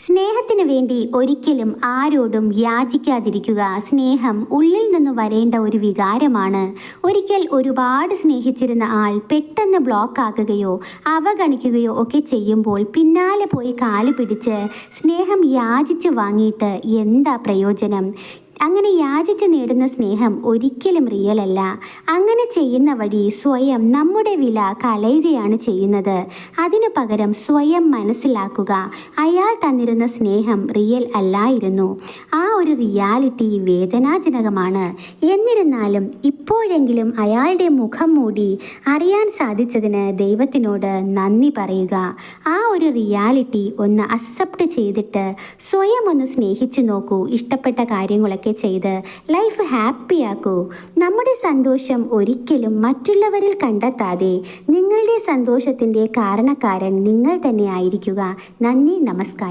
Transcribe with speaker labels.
Speaker 1: സ്നേഹത്തിന് വേണ്ടി ഒരിക്കലും ആരോടും യാചിക്കാതിരിക്കുക. സ്നേഹം ഉള്ളിൽ നിന്ന് വരേണ്ട ഒരു വികാരമാണ്. ഒരിക്കൽ ഒരുപാട് സ്നേഹിച്ചിരുന്ന ആൾ പെട്ടെന്ന് ബ്ലോക്ക് ആക്കുകയോ അവഗണിക്കുകയോ ഒക്കെ ചെയ്യുമ്പോൾ പിന്നാലെ പോയി കാല് പിടിച്ച് സ്നേഹം യാചിച്ചു വാങ്ങിയിട്ട് എന്താ പ്രയോജനം? അങ്ങനെ യാചിച്ച് നേടുന്ന സ്നേഹം ഒരിക്കലും റിയൽ അല്ല. അങ്ങനെ ചെയ്യുന്ന വഴി സ്വയം നമ്മുടെ വില കളയുകയാണ് ചെയ്യുന്നത്. അതിനു പകരം സ്വയം മനസ്സിലാക്കുക, അയാൾ തന്നിരുന്ന സ്നേഹം റിയൽ അല്ലായിരുന്നു. ആ ഒരു റിയാലിറ്റി വേദനാജനകമാണ്. എന്നിരുന്നാലും ഇപ്പോഴെങ്കിലും അയാളുടെ മുഖം മൂടി അറിയാൻ സാധിച്ചതിന് ദൈവത്തിനോട് നന്ദി പറയുക. ആ ഒരു റിയാലിറ്റി ഒന്ന് അക്സെപ്റ്റ് ചെയ്തിട്ട് സ്വയം ഒന്ന് സ്നേഹിച്ചു നോക്കൂ. ഇഷ്ടപ്പെട്ട കാര്യങ്ങളൊക്കെ ചെയ്ത് ലൈഫ് ഹാപ്പിയാക്കൂ. നമ്മുടെ സന്തോഷം ഒരിക്കലും മറ്റുള്ളവരിൽ കണ്ടെത്താതെ നിങ്ങളുടെ സന്തോഷത്തിൻ്റെ കാരണക്കാരൻ നിങ്ങൾ തന്നെ ആയിരിക്കുക. നന്ദി, നമസ്കാരം.